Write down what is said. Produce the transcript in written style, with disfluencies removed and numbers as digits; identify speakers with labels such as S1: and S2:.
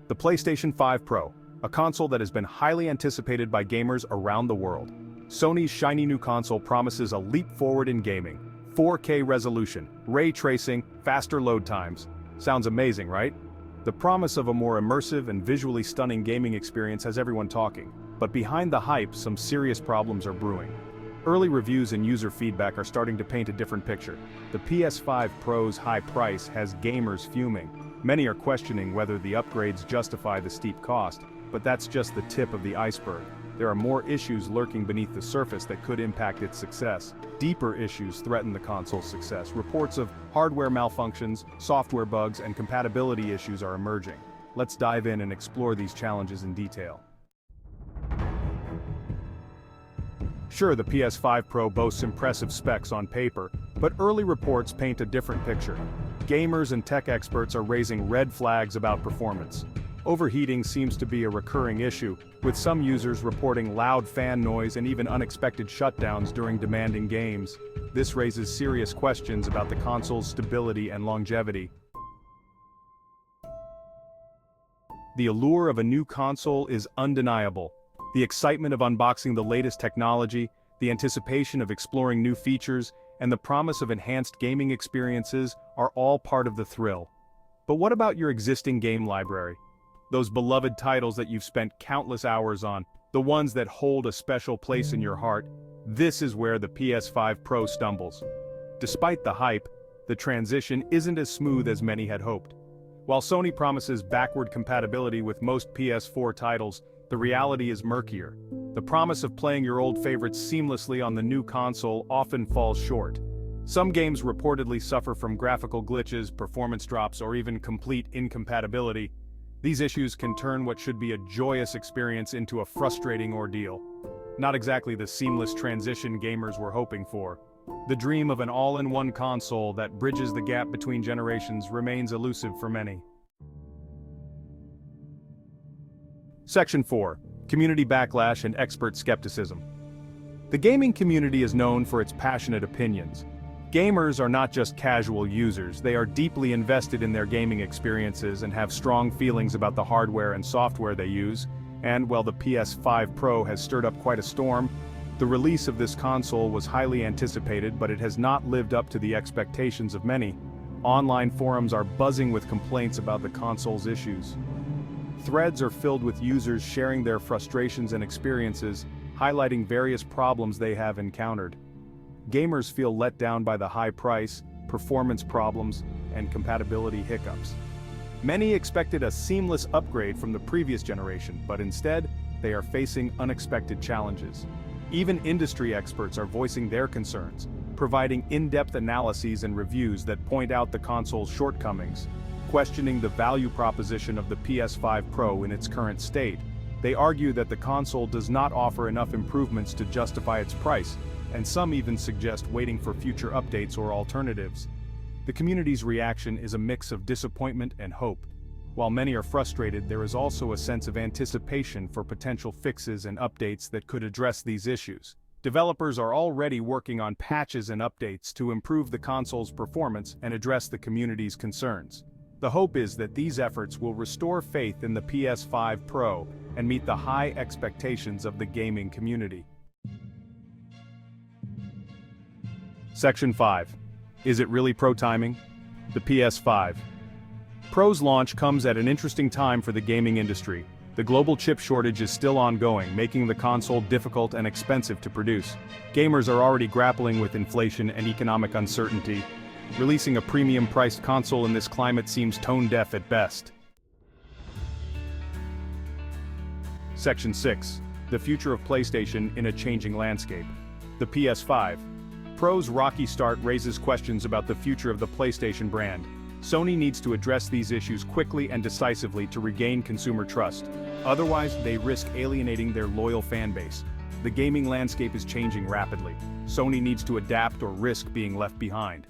S1: The PlayStation 5 Pro, a console that has been highly anticipated by gamers around the world. Sony's shiny new console promises a leap forward in gaming. 4K resolution, ray tracing, faster load times. Sounds amazing, right? The promise of a more immersive and visually stunning gaming experience has everyone talking. But behind the hype, some serious problems are brewing. Early reviews and user feedback are starting to paint a different picture. The PS5 Pro's high price has gamers fuming. Many are questioning whether the upgrades justify the steep cost, but that's just the tip of the iceberg. There are more issues lurking beneath the surface that could impact its success. Deeper issues threaten the console's success. Reports of hardware malfunctions, software bugs, and compatibility issues are emerging. Let's dive in and explore these challenges in detail. Sure, the PS5 Pro boasts impressive specs on paper, but early reports paint a different picture. Gamers and tech experts are raising red flags about performance. Overheating seems to be a recurring issue, with some users reporting loud fan noise and even unexpected shutdowns during demanding games. This raises serious questions about the console's stability and longevity. The allure of a new console is undeniable. The excitement of unboxing the latest technology, the anticipation of exploring new features, and the promise of enhanced gaming experiences are all part of the thrill. But what about your existing game library? Those beloved titles that you've spent countless hours on, the ones that hold a special place in your heart? This is where the PS5 Pro stumbles. Despite the hype, the transition isn't as smooth as many had hoped. While Sony promises backward compatibility with most PS4 titles, the reality is murkier. The promise of playing your old favorites seamlessly on the new console often falls short. Some games reportedly suffer from graphical glitches, performance drops, or even complete incompatibility. These issues can turn what should be a joyous experience into a frustrating ordeal. Not exactly the seamless transition gamers were hoping for. The dream of an all-in-one console that bridges the gap between generations remains elusive for many. Section 4. Community backlash and expert skepticism. The gaming community is known for its passionate opinions. Gamers are not just casual users, they are deeply invested in their gaming experiences and have strong feelings about the hardware and software they use. And while the PS5 Pro has stirred up quite a storm, the release of this console was highly anticipated, but it has not lived up to the expectations of many. Online forums are buzzing with complaints about the console's issues. Threads are filled with users sharing their frustrations and experiences, highlighting various problems they have encountered. Gamers feel let down by the high price, performance problems, and compatibility hiccups. Many expected a seamless upgrade from the previous generation, but instead, they are facing unexpected challenges. Even industry experts are voicing their concerns, providing in-depth analyses and reviews that point out the console's shortcomings. Questioning the value proposition of the PS5 Pro in its current state, they argue that the console does not offer enough improvements to justify its price, and some even suggest waiting for future updates or alternatives. The community's reaction is a mix of disappointment and hope. While many are frustrated, there is also a sense of anticipation for potential fixes and updates that could address these issues. Developers are already working on patches and updates to improve the console's performance and address the community's concerns. The hope is that these efforts will restore faith in the PS5 Pro and meet the high expectations of the gaming community. Section 5. Is it really Pro timing? The PS5 Pro's launch comes at an interesting time for the gaming industry. The global chip shortage is still ongoing, making the console difficult and expensive to produce. Gamers are already grappling with inflation and economic uncertainty. Releasing a premium-priced console in this climate seems tone-deaf at best. Section 6. The future of PlayStation in a changing landscape. The PS5 Pro's rocky start raises questions about the future of the PlayStation brand. Sony needs to address these issues quickly and decisively to regain consumer trust. Otherwise, they risk alienating their loyal fan base. The gaming landscape is changing rapidly. Sony needs to adapt or risk being left behind.